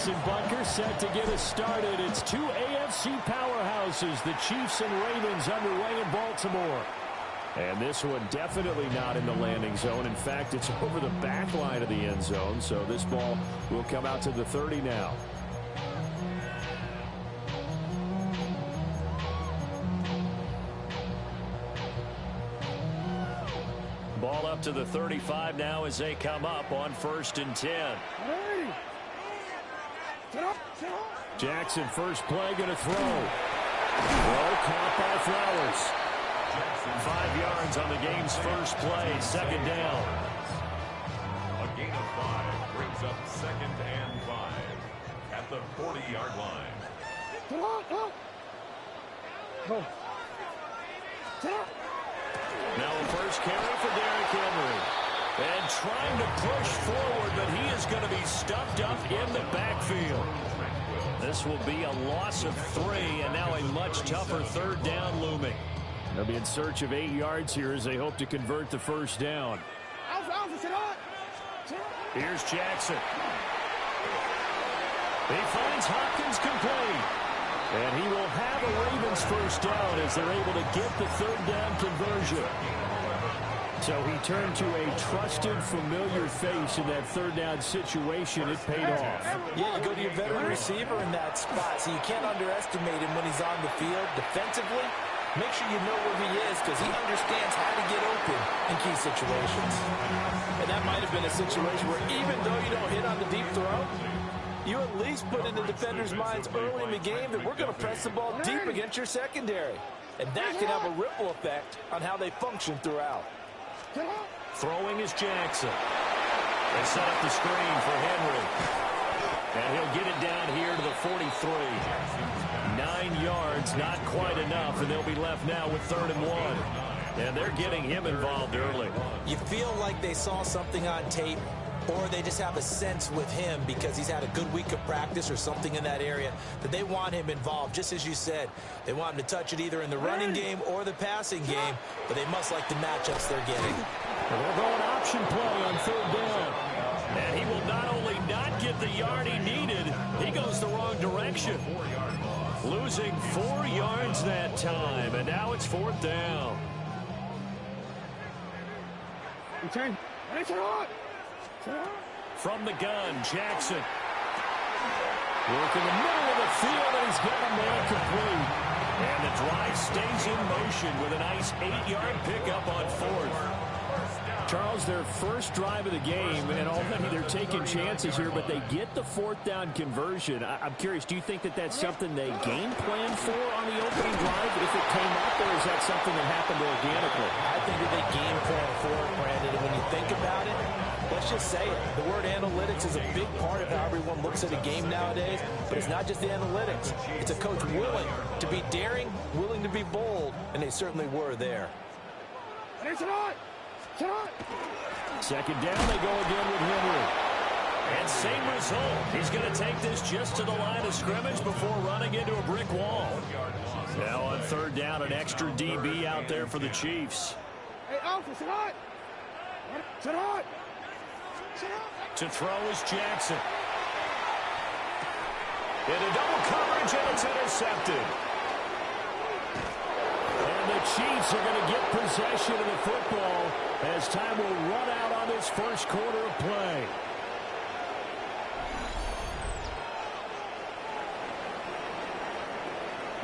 Jackson Bunker set to get us started. It's two AFC powerhouses, the Chiefs and Ravens, underway in Baltimore. And this one definitely not in the landing zone. In fact, it's over the back line of the end zone. So this ball will come out to the 30 now. Ball up to the 35 now as they come up on 1st and 10. Jackson first play going to throw. Throw caught by Flowers. 5 yards on the game's first play, 2nd down. A gain of 5 brings up 2nd and 5 at the 40-yard line. Now a first carry for Derrick Henry. And trying to push forward, but he is going to be stuffed up in the backfield. This will be a loss of 3, and now a much tougher 3rd down looming. They'll be in search of 8 yards here as they hope to convert the 1st down. Here's Jackson. He finds Hopkins complete. And he will have a Ravens 1st down as they're able to get the 3rd down conversion. So he turned to a trusted, familiar face in that 3rd down situation. It paid off. Yeah, you go to your veteran receiver in that spot, so you can't underestimate him when he's on the field. Defensively, make sure you know where he is because he understands how to get open in key situations. And that might have been a situation where even though you don't hit on the deep throw, you at least put in the defender's minds early in the game that we're going to press the ball deep against your secondary. And that can have a ripple effect on how they function throughout. Throwing is Jackson. They set up the screen for Henry. And he'll get it down here to the 43. 9 yards, not quite enough, and they'll be left now with 3rd and 1. And they're getting him involved early. You feel like they saw something on tape, or they just have a sense with him because he's had a good week of practice or something in that area that they want him involved. Just as you said, they want him to touch it either in the running game or the passing game, but they must like the matchups they're getting. And they're going option play on 3rd down. And he will not only not get the yard he needed, he goes the wrong direction. Losing 4 yards that time, and now it's 4th down. Return. From the gun, Jackson. Work in the middle of the field, and he's got a man complete. And the drive stays in motion with a nice 8-yard pickup on 4th. Charles, their first drive of the game, and already they're taking chances here, but they get the 4th down conversion. I'm curious, do you think that that's something they game planned for on the opening drive if it came up, or is that something that happened organically? I think that they game planned for it, Brandon, and when you think about it, let's just say it. The word analytics is a big part of how everyone looks at a game nowadays, but it's not just the analytics. It's a coach willing to be daring, willing to be bold, and they certainly were there. 2nd down, they go again with Henry. And same result. He's going to take this just to the line of scrimmage before running into a brick wall. Now on 3rd down, an extra DB out there for the Chiefs. To throw is Jackson. Into double coverage, and it's intercepted. And the Chiefs are going to get possession of the football as time will run out on this 1st quarter of play.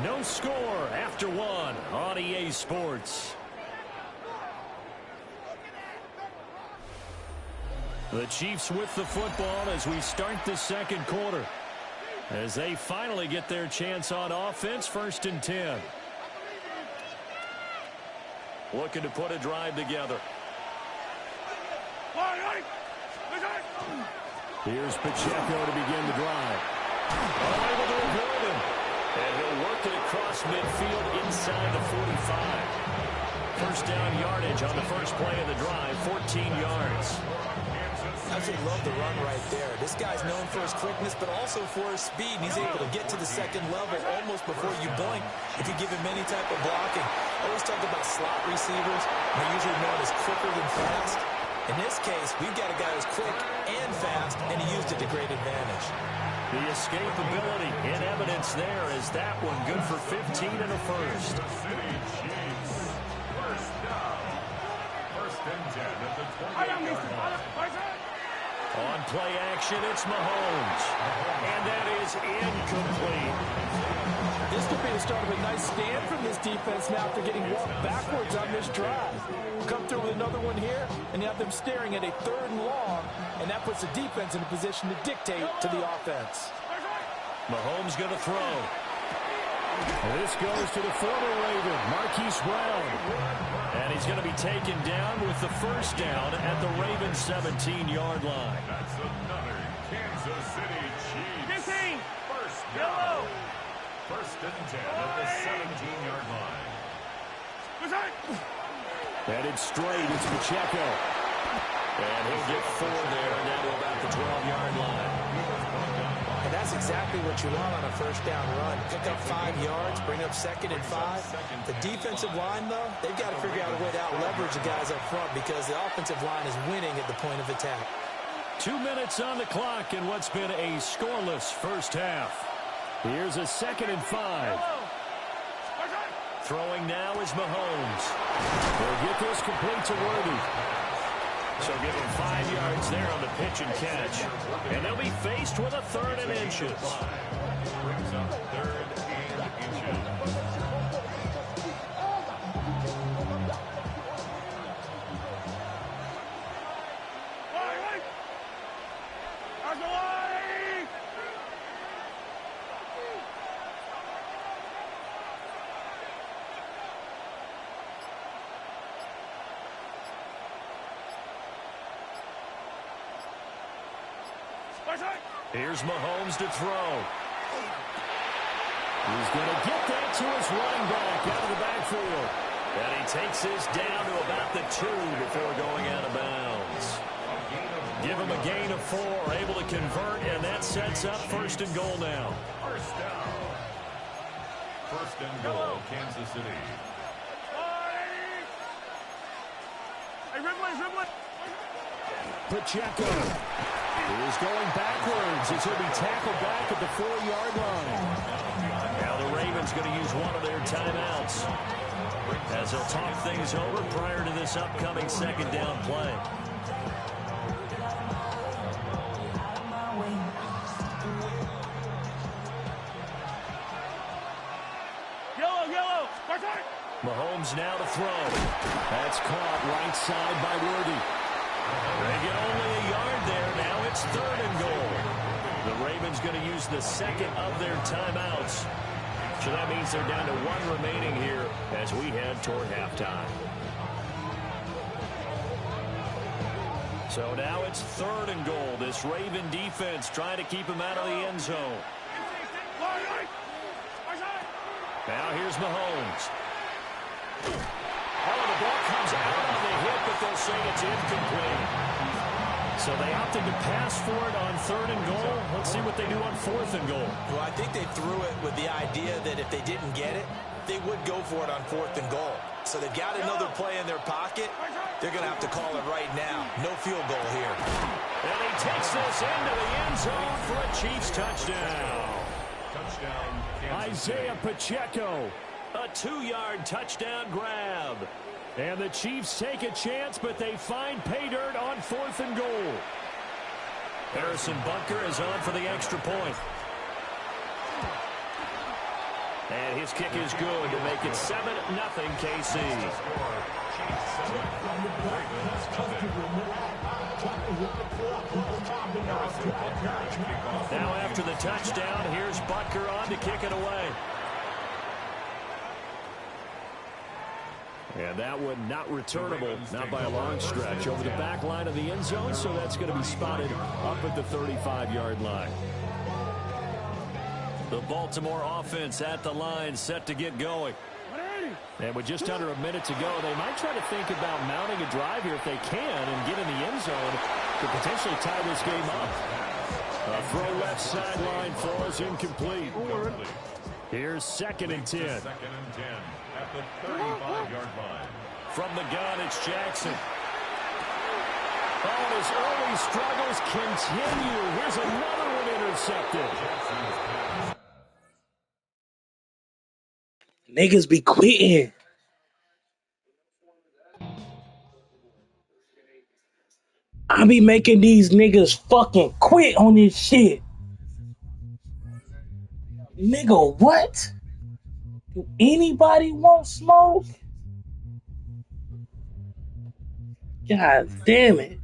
No score after 1 on EA Sports. The Chiefs with the football as we start the 2nd quarter. As they finally get their chance on offense, 1st and 10. Looking to put a drive together. Here's Pacheco to begin the drive. Able to avoid him. And he'll work it across midfield inside the 45. 1st down yardage on the first play of the drive, 14 yards. I just love the run right there. This guy's known for his quickness, but also for his speed. And he's able to get to the 2nd level almost before you blink if you give him any type of blocking. I always talk about slot receivers. They're usually known as quicker than fast. In this case, we've got a guy who's quick and fast, and he used it to great advantage. The escapability in evidence there as that one good for 15 in the first. City Chiefs. First down. First and 10 at the 28-yard line. On play action, it's Mahomes. And that is incomplete. This could be the start of a nice stand from this defense now after getting walked backwards on this drive. Come through with another one here, and you have them staring at a 3rd and long, and that puts the defense in a position to dictate to the offense. Mahomes going to throw. This goes to the former Raven, Marquise Brown. And he's going to be taken down with the first down at the Ravens 17-yard line. That's another Kansas City Chiefs. First down. First and 10 at the 17-yard line. Headed straight, it's Pacheco. And he'll get 4 there, down to about the 12-yard line. And that's exactly what you want on a first down run. Pick up 5 yards, bring up 2nd and 5. The defensive line, though, they've got to figure out a way to out-leverage the guys up front because the offensive line is winning at the point of attack. 2 minutes on the clock in what's been a scoreless first half. Here's a 2nd and 5. Throwing now is Mahomes. They'll get this complete to Worthy. So give him 5 yards there on the pitch and catch. And they'll be faced with a 3rd and inches. Brings up 3rd and inches. Here's Mahomes to throw. He's going to get that to his running back out of the backfield. And he takes this down to about the 2 before going out of bounds. Give him a gain of 4, able to convert, and that sets up 1st and goal now. First down. 1st and goal, Kansas City. Pacheco is going backwards as he'll be tackled back at the 4-yard line. Now the Ravens going to use one of their timeouts as they'll talk things over prior to this upcoming 2nd down play. Mahomes now to throw. That's caught right side by Worthy. They get only a yard there. Now it's 3rd and goal. The Ravens going to use the 2nd of their timeouts. So that means they're down to 1 remaining here as we head toward halftime. So now it's 3rd and goal. This Raven defense trying to keep him out of the end zone. Now here's Mahomes. Oh, the ball comes out on the hit, but they'll say it's incomplete. So they opted to pass for it on 3rd and goal. Let's see what they do on 4th and goal. Well, I think they threw it with the idea that if they didn't get it, they would go for it on 4th and goal. So they've got another play in their pocket. They're going to have to call it right now. No field goal here. And he takes this into the end zone for a Chiefs touchdown. Touchdown, Isaiah Pacheco. A 2-yard touchdown grab. And the Chiefs take a chance, but they find pay dirt on 4th and goal. Harrison Butker is on for the extra point. And his kick is good to make it 7-0 KC. Now after the touchdown, here's Butker on to kick it away. And that one not returnable, not by a long stretch, over the back line of the end zone, so that's going to be spotted up at the 35-yard line. The Baltimore offense at the line, set to get going. And with just under a minute to go, they might try to think about mounting a drive here if they can and get in the end zone to potentially tie this game up. A throw left sideline falls incomplete. Here's 2nd and 10. 2nd and 10 at the 35-yard line. From the gun, it's Jackson. Oh, and his early struggles continue. Here's another one intercepted. Niggas be quitting. I be making these niggas fucking quit on this shit. Nigga, what? Do anybody want smoke? God damn it.